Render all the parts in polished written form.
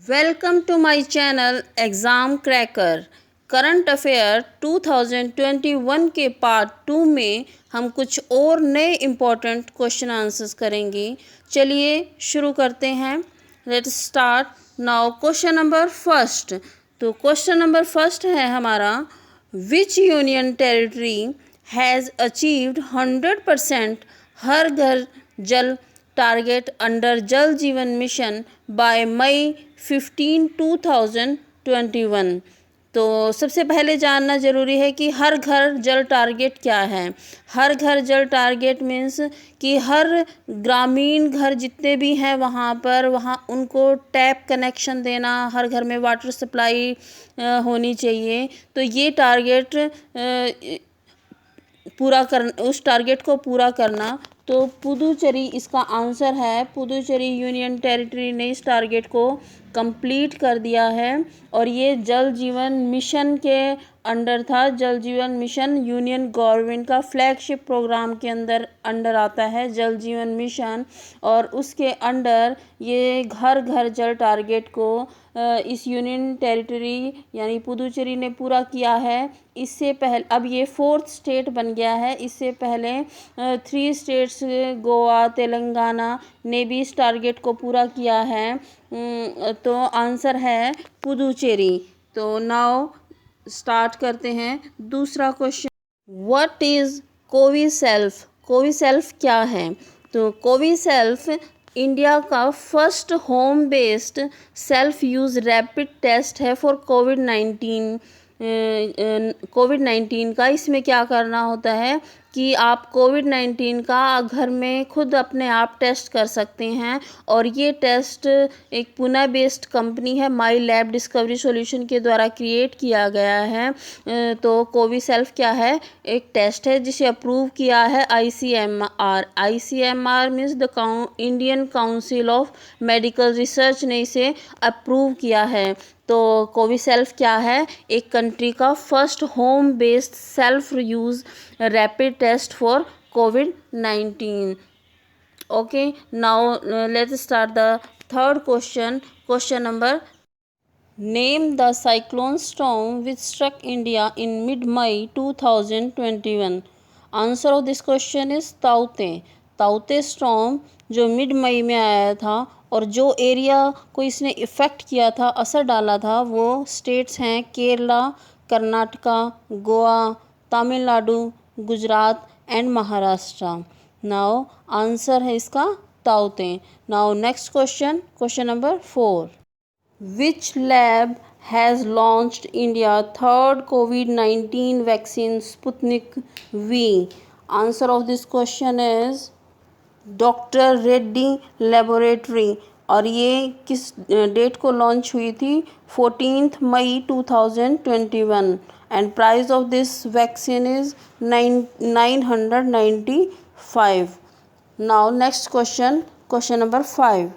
Welcome to my channel exam cracker. Current affair 2021 के part 2 में हम कुछ और नए इम्पोर्टेंट क्वेश्चन आंसर्स करेंगे। चलिए शुरू करते हैं। Let's start now. Question number first. तो क्वेश्चन नंबर फर्स्ट है हमारा, विच यूनियन टेरिटरी हैज़ अचीव्ड 100% हर घर जल टारगेट अंडर जल जीवन मिशन बाय मई 15 2021। तो सबसे पहले जानना ज़रूरी है कि हर घर जल टारगेट क्या है। हर घर जल टारगेट मीन्स कि हर ग्रामीण घर जितने भी हैं वहाँ उनको टैप कनेक्शन देना, हर घर में वाटर सप्लाई होनी चाहिए। तो ये टारगेट उस टारगेट को पूरा करना। तो पुदुचेरी इसका आंसर है। पुदुचेरी यूनियन टेरिटरी ने इस टारगेट को कंप्लीट कर दिया है और ये जल जीवन मिशन के अंडर था। जल जीवन मिशन यूनियन गवर्नमेंट का फ्लैगशिप प्रोग्राम के अंडर आता है जल जीवन मिशन, और उसके अंडर ये घर घर जल टारगेट को इस यूनियन टेरिटरी यानी पुदुचेरी ने पूरा किया है। इससे पहले अब ये 4th स्टेट बन गया है। इससे पहले 3 स्टेट्स गोवा तेलंगाना ने भी इस टारगेट को पूरा किया है। तो आंसर है पुदुचेरी। तो नाउ स्टार्ट करते हैं दूसरा question. What is CoviSelf? CoviSelf क्या है? तो कोविसेल्फ इंडिया का first home based self use rapid test है फॉर कोविड-19 का। इसमें क्या करना होता है कि आप कोविड-19 का घर में खुद अपने आप टेस्ट कर सकते हैं, और ये टेस्ट एक पुणे बेस्ड कंपनी है माई लैब डिस्कवरी सॉल्यूशन के द्वारा क्रिएट किया गया है। तो कोविसेल्फ क्या है? एक टेस्ट है जिसे अप्रूव किया है ICMR। ICMR means the Indian council of medical research ने इसे अप्रूव किया है। तो कोविसेल्फ क्या है? एक कंट्री का first home based self use rapid test for कोविड-19। Okay, now let's start the third question. Question number, name the cyclone storm which struck India in mid May 2021। Answer of this question is ताउते। ताउते storm जो mid May में आया था और जो area को इसने इफ़ेक्ट किया था, असर डाला था, वो स्टेट्स हैं Kerala, Karnataka, Goa, Tamil Nadu, Gujarat and Maharashtra. Now answer है इसका ताउते। Now next question, question number 4। Which lab has launched India third COVID-19 vaccine Sputnik V? Answer of this question is doctor Reddy laboratory. और ये किस डेट को लॉन्च हुई थी? 14 मई 2021। And price of this vaccine is 995। Now next question, question number 5।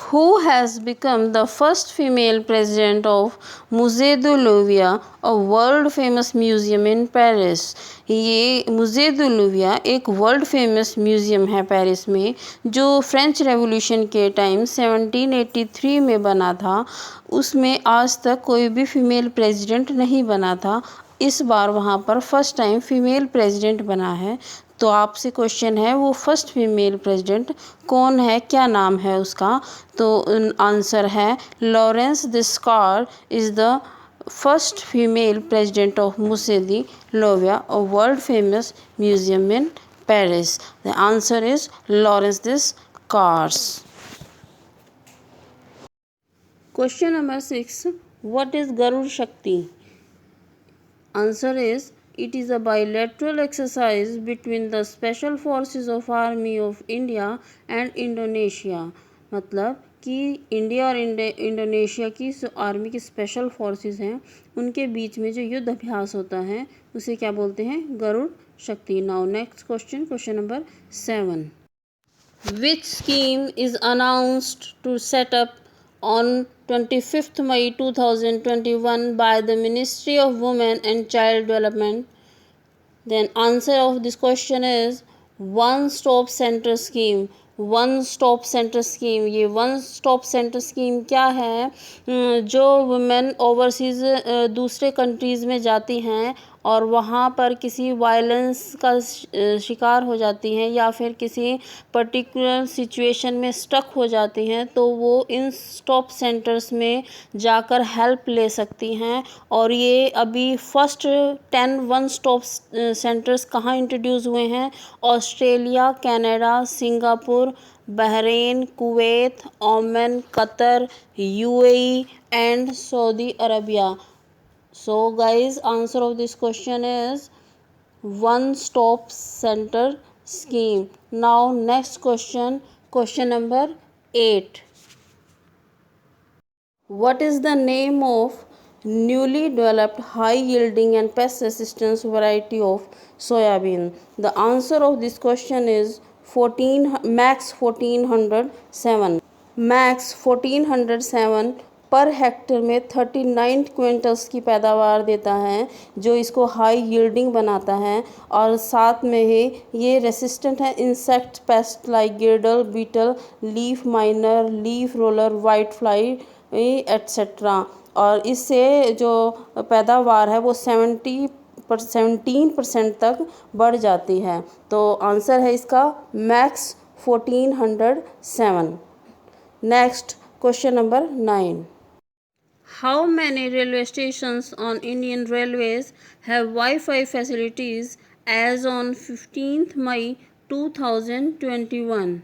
Who has become the first female president of Musée du Louvre, a world famous museum in Paris? ये मुज़े दु लूविया एक world famous museum है Paris में, जो French revolution के time 1783 में बना था। उसमें आज तक कोई भी फीमेल प्रेसिडेंट नहीं बना था। इस बार वहाँ पर फर्स्ट टाइम फीमेल प्रेसिडेंट बना है। तो आपसे क्वेश्चन है, वो फर्स्ट फीमेल प्रेसिडेंट कौन है, क्या नाम है उसका? तो आंसर है Laurence des Cars is the first female president of Musee du लोuvre, a world famous museum in Paris. The answer is Lawrence Descartes. Question number 6. What is Garud Shakti? Answer is it is a bilateral exercise between the special forces of Army of India and Indonesia. मतलब कि India और Indonesia की army की special forces हैं, उनके बीच में जो युद्ध अभ्यास होता है उसे क्या बोलते हैं? Garuda Shakti. Now next question, question number 7। Which scheme is announced to set up on 25th May 2021 by the Ministry of Women and Child Development? Then answer of this question is One Stop Center Scheme. One stop centre scheme. ये one stop centre scheme क्या है? जो women overseas दूसरे countries में जाती हैं और वहाँ पर किसी वायलेंस का शिकार हो जाती हैं या फिर किसी पर्टिकुलर सिचुएशन में स्टक हो जाती हैं, तो वो इन स्टॉप सेंटर्स में जाकर हेल्प ले सकती हैं। और ये अभी फर्स्ट 10 वन स्टॉप सेंटर्स कहाँ इंट्रोड्यूस हुए हैं? Australia, Canada, Singapore, Bahrain, Kuwait, Oman, Qatar, UAE and Saudi Arabia. So guys, answer of this question is one stop center scheme. Now next question, question number 8. What is the name of newly developed high yielding and pest resistance variety of soybean? The answer of this question is Max 1407. Max 1407 per hectare में 39 quintals की पैदावार देता है, जो इसको high yielding बनाता है। और साथ में ही ये रेसिस्टेंट है insect pest like girdle, beetle, leaf miner, leaf roller, white fly etcetera. और इससे जो पैदावार है वो 17% तक बढ़ जाती है। तो आंसर है इसका max 1407। Next question number 9. How many railway stations on Indian Railways have Wi-Fi facilities as on 15th May 2021?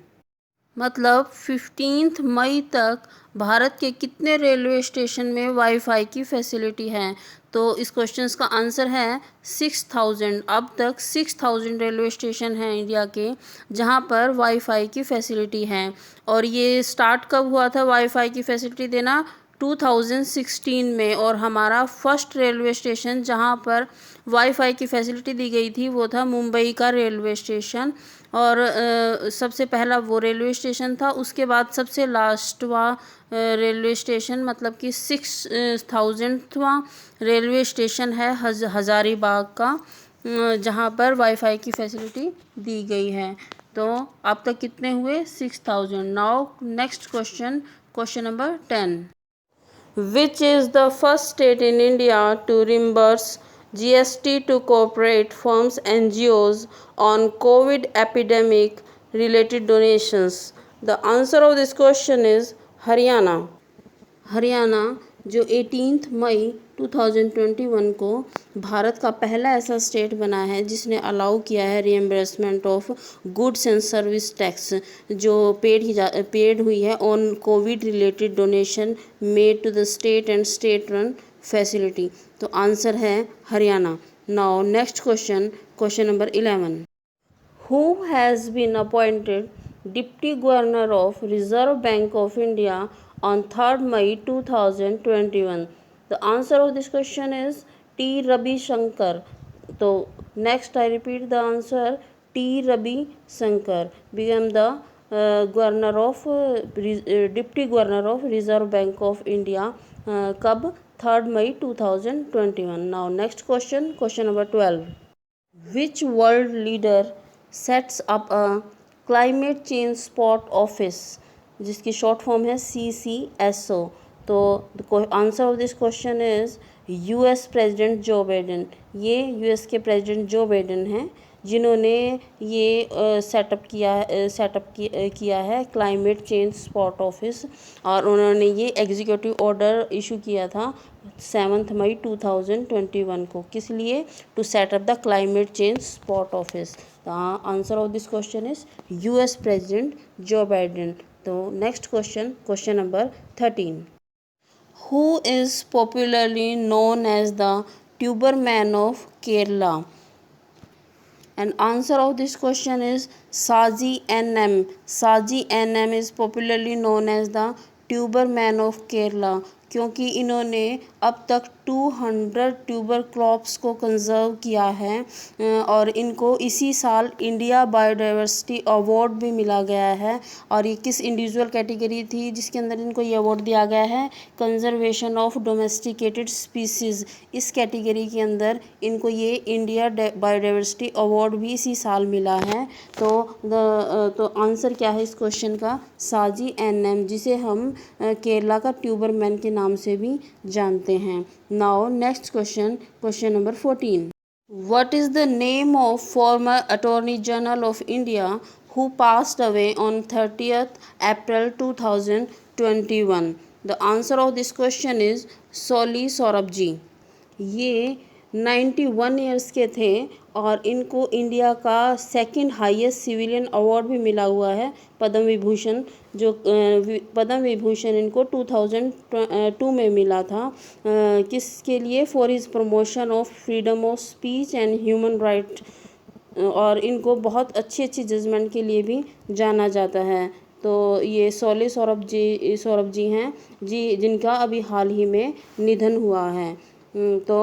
मतलब 15 मई तक भारत के कितने रेलवे स्टेशन में वाईफाई की फैसिलिटी है? तो इस क्वेश्चन का आंसर है 6000। अब तक 6000 रेलवे स्टेशन हैं इंडिया के जहां पर वाईफाई की फैसिलिटी है। और ये स्टार्ट कब हुआ था वाईफाई की फैसिलिटी देना? 2016 में। और हमारा फर्स्ट रेलवे स्टेशन जहां पर वाईफाई की फैसिलिटी दी गई थी वो था मुंबई का रेलवे स्टेशन। और सबसे पहला वो रेलवे स्टेशन था। उसके बाद सबसे लास्टवा रेलवे स्टेशन मतलब कि 6000वां रेलवे स्टेशन है हज़ारीबाग का, जहां पर वाईफाई की फैसिलिटी दी गई है। तो अब तक कितने हुए? 6000। Now next question, question number 10. Which is the first state in India to reimburse GST to corporate firms NGOs on COVID epidemic related donations? The answer of this question is Haryana. Haryana जो 18 मई 2021 को भारत का पहला ऐसा स्टेट बना है जिसने allow किया है reimbursement of goods and service tax जो पेड हुई है on covid related donation made to the state and state run facility. तो आंसर है Haryana. Now next question, question number 11. Who has been appointed Deputy Governor of Reserve Bank of India on 3rd May 2021? The answer of this question is T. Ravi Shankar. So next I repeat the answer. T. Ravi Shankar became the governor of Deputy Governor of Reserve Bank of India कब? 3rd May 2021. Now next question, question number 12. Which world leader sets up a climate change spot office जिसकी short form है CCSO? तो answer of this question is US president Joe Biden. ये US के president Joe Biden हैं जिन्होंने ये setup किया है क्लाइमेट चेंज स्पॉट ऑफिस। और उन्होंने ये एग्जीक्यूटिव ऑर्डर इशू किया था 7 मई 2021 को। किस लिए? To set up the climate change spot office. The answer of this question is US president Joe Biden. तो next question, question number 13. Who is popularly known as the Tuberman of Kerala? And answer of this question is Saji NM. Saji NM is popularly known as the Tuberman of Kerala क्योंकि इन्होंने अब तक 200 tuber crops को conserve किया है और इनको इसी साल इंडिया बायोडाइवर्सिटी अवार्ड भी मिला गया है। और ये किस इंडिविजुअल कैटेगरी थी जिसके अंदर इनको ये अवार्ड दिया गया है? कंजर्वेशन ऑफ डोमेस्टिकेटेड स्पीसीज़, इस कैटेगरी के अंदर इनको ये इंडिया बायोडाइवर्सिटी अवार्ड भी इसी साल मिला है। तो आंसर क्या है इस क्वेश्चन का? साजी एनएम, जिसे हम केरला का ट्यूबर मैन के नाम से भी जानते हैं। Now next question, question number 14। What is the name of former Attorney General of India who passed away on 30th April 2021? The answer of this question is सोली सौरभ जी। ये 91 ईयर्स के थे और इनको इंडिया का सेकंड हाईएस्ट सिविलियन अवार्ड भी मिला हुआ है, पद्म विभूषण। जो पद्म विभूषण इनको 2002 में मिला था। किसके लिए? For his promotion of freedom of speech and human right. और इनको बहुत अच्छी जजमेंट के लिए भी जाना जाता है। तो ये सोली सौरभ जी हैं जी, जिनका अभी हाल ही में निधन हुआ है। तो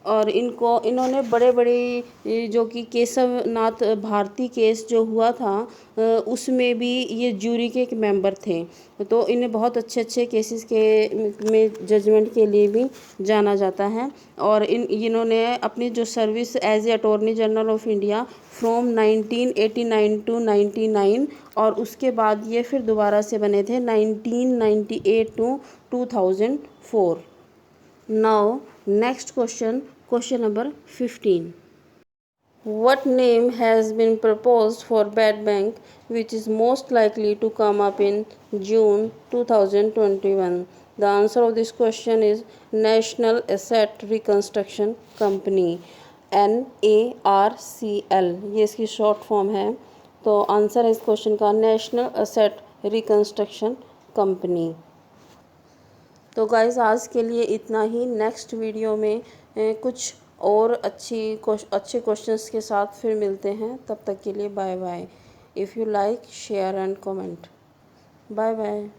और इन्होंने बड़े बड़े जो कि केशव नाथ भारती केस जो हुआ था उसमें भी ये जूरी के एक मेंबर थे। तो इन्हें बहुत अच्छे केसेस में जजमेंट के लिए भी जाना जाता है। और इन्होंने अपनी जो service as a attorney general of India from 1989 to 99 और उसके बाद ये फिर दोबारा से बने थे 1998 to 2004। Now next question, question number 15। What name has been proposed for Bad Bank which is most likely to come up in June 2021? The answer of this question is National Asset Reconstruction Company, NARCL, ये इसकी short form है। तो answer है इस question का national asset reconstruction company. तो guys आज के लिए इतना ही। नेक्स्ट वीडियो में कुछ और अच्छे क्वेश्चंस के साथ फिर मिलते हैं। तब तक के लिए bye bye. If you like share and comment. Bye bye.